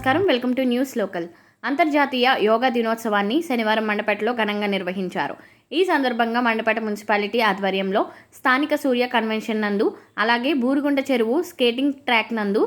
నమస్కారం. Welcome to news local. అంతర్జాతీయ యోగా దినోత్సవాన్ని శనివారం మండపేటలో ఘనంగా నిర్వహించారు. ఈ సందర్భంగా మండపేట మున్సిపాలిటీ ఆధ్వర్యంలో స్థానిక సూర్య కన్వెన్షన్ నందు, అలాగే బూరుగుంట చెరువు స్కేటింగ్ ట్రాక్ నందు,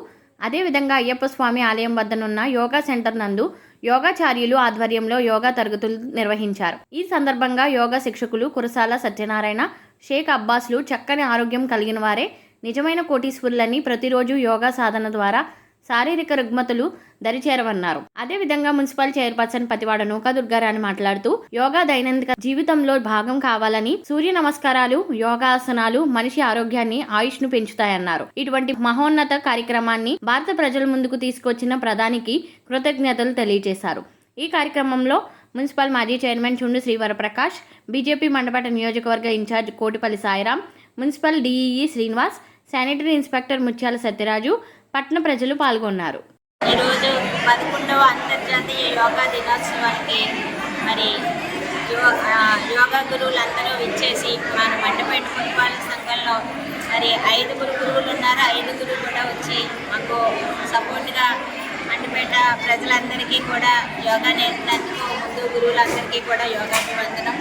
అదేవిధంగా అయ్యప్ప స్వామి ఆలయం వద్దనున్న యోగా సెంటర్ నందు యోగాచార్యులు ఆధ్వర్యంలో యోగా తరగతులు నిర్వహించారు. ఈ సందర్భంగా యోగా శిక్షకులు కురసాల సత్యనారాయణ, షేక్ అబ్బాస్లు చక్కని ఆరోగ్యం కలిగిన వారే నిజమైన కోటీశ్వరులని, ప్రతిరోజు యోగా సాధన ద్వారా శారీరక రుగ్మతలు దరిచేరవన్నారు. అదేవిధంగా మున్సిపల్ చైర్పర్సన్ పతివాడ నూకా దుర్గారాణి మాట్లాడుతూ యోగా దైనందిక జీవితంలో భాగం కావాలని, సూర్య నమస్కారాలు, యోగాసనాలు మనిషి ఆరోగ్యాన్ని, ఆయుష్ను పెంచుతాయన్నారు. ఇటువంటి మహోన్నత కార్యక్రమాన్ని భారత ప్రజల ముందుకు తీసుకొచ్చిన ప్రధానికి కృతజ్ఞతలు తెలియజేశారు. ఈ కార్యక్రమంలో మున్సిపల్ మాజీ చైర్మన్ చుండు శ్రీవరప్రకాష్, బీజేపీ మండపేట నియోజకవర్గ incharge Kotipalli Sairam, municipal DEE Srinivas, sanitary inspector Mutyala Satyaraju, పట్టణ ప్రజలు పాల్గొన్నారు. ఈరోజు 11వ అంతర్జాతీయ యోగా దినోత్సవానికి మరి యోగా గురువులందరూ విచ్చేసి మన మండపేట పురపాలక సంఘంలో మరి 5 గురువులు ఉన్నారు. 5 కూడా వచ్చి మాకు సపోర్ట్గా మండపేట ప్రజలందరికీ కూడా యోగా నేర్పినందుకు ముందు గురువులందరికీ కూడా యోగాభివందనం.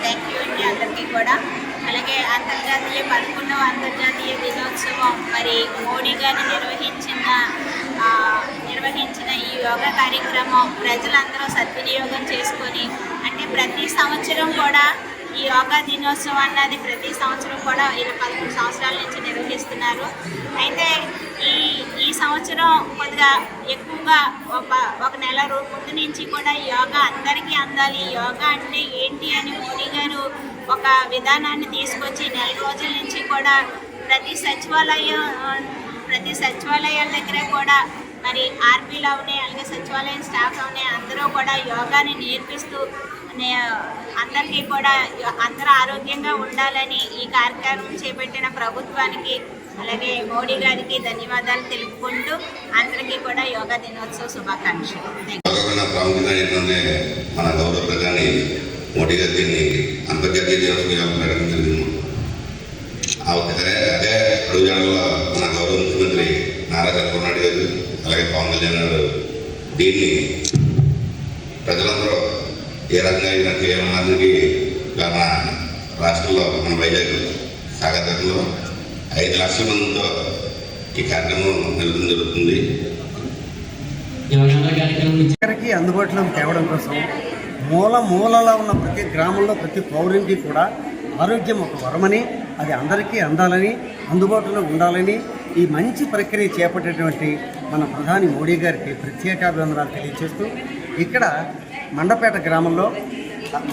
థ్యాంక్ యూ అండి అందరికీ కూడా. అలాగే 11వ అంతర్జాతీయ దినోత్సవం మరి మోడీ గారు నిర్వహించిన ఈ యోగా కార్యక్రమం ప్రజలందరూ సద్వినియోగం చేసుకొని, అంటే ప్రతి సంవత్సరం కూడా ఈ యోగా దినోత్సవం అన్నది ప్రతి సంవత్సరం కూడా 11 సంవత్సరాల నుంచి నిర్వహిస్తున్నారు. అయితే ఈ సంవత్సరం కొద్దిగా ఎక్కువగా ఒక నెల ముందు నుంచి కూడా యోగా అందరికీ అందాలి, యోగా అంటే ఏంటి అని మోడీ గారు ఒక విధానాన్ని తీసుకొచ్చి నెల రోజుల నుంచి కూడా ప్రతి సచివాలయాల దగ్గర కూడా మరి ఆర్పీలు అవునాయి, అలాగే సచివాలయం స్టాఫ్ అవునాయి, అందరూ కూడా యోగాని నేర్పిస్తూ అందరికీ కూడా అందరూ ఆరోగ్యంగా ఉండాలని ఈ కార్యక్రమం చేపట్టిన ప్రభుత్వానికి అలాగే మోడీ గారికి ధన్యవాదాలు తెలుపుకుంటూ అందరికీ కూడా యోగా దినోత్సవ శుభాకాంక్షలు. మన గౌరవ ప్రధాని మోడీ గారికి అంతర్జాతీయ దినోత్సవం ప్రకటించింది. అదే అడుగుజాడలో మన గౌరవ ముఖ్యమంత్రి నారా చంద్రబాబు నాయుడు గారు అలాగే పవన్ కళ్యాణ్ గారు దీన్ని ప్రజలందరూ ఏ రకంగా అయినా చేయడానికి మన రాష్ట్రంలో మన వైజాగ్ సాగరంలో 5 లక్షల మందితో ఈ కార్యక్రమం నిర్వహించడం జరుగుతుంది. అందరికీ అందుబాటులోకి తేవడం కోసం మూలలో ఉన్న ప్రతి గ్రామంలో ప్రతి పౌరునికి కూడా ఆరోగ్యం ఒక వరమని, అది అందరికీ అందాలని, అందుబాటులో ఉండాలని ఈ మంచి ప్రక్రియ చేపట్టేటువంటి మన ప్రధాని మోడీ గారికి ప్రత్యేకాభివందనాలు తెలియజేస్తూ, ఇక్కడ మండపేట గ్రామంలో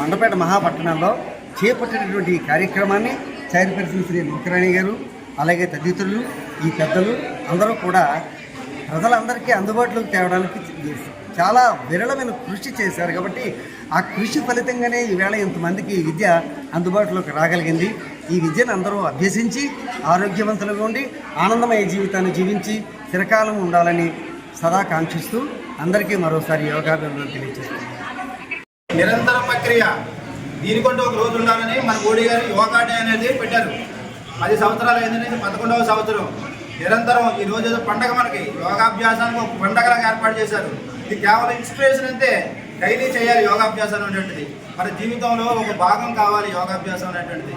మండపేట మహాపట్టణంలో చేపట్టినటువంటి ఈ కార్యక్రమాన్ని చైర్పర్సన్ శ్రీ నూకరాణి గారు అలాగే తదితరులు ఈ పెద్దలు అందరూ కూడా ప్రజలందరికీ అందుబాటులోకి తేవడానికి చాలా విరళమైన కృషి చేశారు. కాబట్టి ఆ కృషి ఫలితంగానే ఈవేళ ఇంతమందికి ఈ విద్య అందుబాటులోకి రాగలిగింది. ఈ విద్యను అందరూ అభ్యసించి ఆరోగ్యవంతులుగా ఉండి ఆనందమయ జీవితాన్ని జీవించి చిరకాలం ఉండాలని సదా కాంక్షిస్తూ అందరికీ మరోసారి యోగాభివందనలు తెలియజేస్తున్నాను. నిరంతర ప్రక్రియ దీనికంటూ ఒక రోజు ఉండాలని మన మోడీ గారు యోగా డే అనేది పెట్టారు. 10 సంవత్సరాలు అయింది, 11వ సంవత్సరం నిరంతరం ఈ రోజు పండగ మనకి యోగాభ్యాసానికి ఒక పండగలాగా ఏర్పాటు చేశారు. ఇది కేవలం ఇన్స్పిరేషన్ అంతే, డైలీ చేయాలి యోగాభ్యాసం అనేటువంటిది. మన జీవితంలో ఒక భాగం కావాలి యోగాభ్యాసం అనేటువంటిది.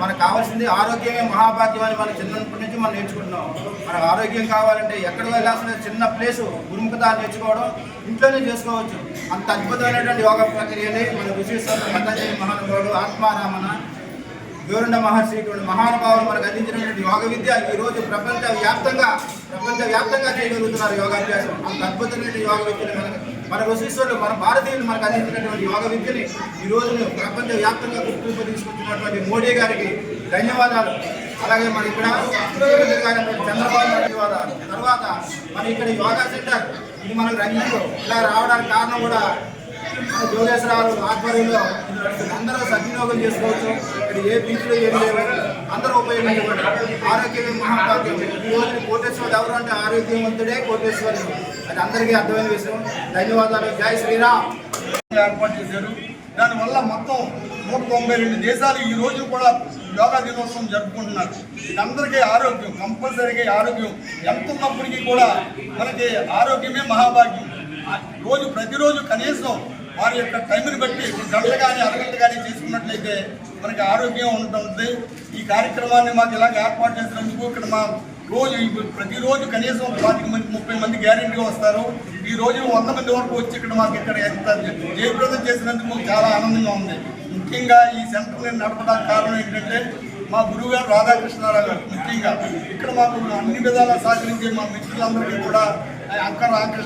మనకు కావాల్సింది ఆరోగ్యమే మహాభాగ్యం అని మనం చిన్నప్పటి నుంచి మనం నేర్చుకుంటున్నాం. మనకు ఆరోగ్యం కావాలంటే ఎక్కడికి వెళ్ళాల్సిన చిన్న ప్లేసు గురుముఖత నేర్చుకోవడం ఇంట్లోనే చేసుకోవచ్చు. అంత అద్భుతమైనటువంటి యోగా ప్రక్రియని మన విశేష పతంజలి మహానుభావుడు ఆత్మారామణ గౌరండ మహర్షి ఇటువంటి మహానుభావులు మనకు అందించినటువంటి యోగ విద్య ఈరోజు ప్రపంచవ్యాప్తంగా చేయగలుగుతున్నారు యోగాభ్యాసం. అంత అద్భుతమైన యోగ విద్యను మన ఋషీశ్వరులు మన భారతీయులు మనకు అందించినటువంటి యోగ విద్యని ఈరోజు ప్రపంచవ్యాప్తంగా గుర్తింపు తీసుకొచ్చినటువంటి మోడీ గారికి ధన్యవాదాలు. అలాగే మన ఇక్కడ చంద్రబాబు ధన్యవాదాలు. తర్వాత మన ఇక్కడ యోగా సెంటర్ ఇది మనకు రంగంలో ఇలా రావడానికి కారణం కూడా మన యోగేశ్వరరావు ఆధ్వర్యంలో అందరూ సద్వినియోగం చేసుకోవచ్చు. ఇక్కడ ఏ ఫీజులు ఏం లేవు, అందరూ ఉపయోగించుకోండి. ఆరోగ్యమే మహాభాగ్యం. ఈ రోజు కోటేశ్వరుడు ఎవరు అంటే ఆరోగ్యవంతుడే కోటేశ్వరుడు. అది అందరికీ అర్థమైన విషయం. ధన్యవాదాలు. జై శ్రీరామ్. ఏర్పాటు చేశారు. దానివల్ల మొత్తం 192 దేశాలు ఈ రోజు కూడా యోగా దినోత్సవం జరుపుకుంటున్నారు. అందరికీ ఆరోగ్యం, కంపల్సరీగా ఆరోగ్యం ఎంత ఉన్నప్పటికీ కూడా మనకి ఆరోగ్యమే మహాభాగ్యం. ప్రతిరోజు కనీసం వారి యొక్క టైంని బట్టి గంటలు కానీ అరగంట కానీ చేసుకున్నట్లయితే మనకి ఆరోగ్యం ఉంటుంది. ఈ కార్యక్రమాన్ని మాకు ఇలాగ ఏర్పాటు చేసినందుకు ఇక్కడ మా ప్రతిరోజు కనీసం 30 మంది గ్యారెంటీగా వస్తారు. ఈ రోజు 100 మంది వరకు వచ్చి ఇక్కడ మాకు ఇక్కడ ఎంత జయప్రదం చేసినందుకు చాలా ఆనందంగా ఉంది. ముఖ్యంగా ఈ సెంటర్ని నడపడానికి కారణం ఏంటంటే మా గురువు గారు రాధాకృష్ణారావు గారు. ముఖ్యంగా ఇక్కడ మాకు అన్ని విధాలా సహకరించే మా మిత్రులందరికీ కూడా అంకర్ రామకృష్ణ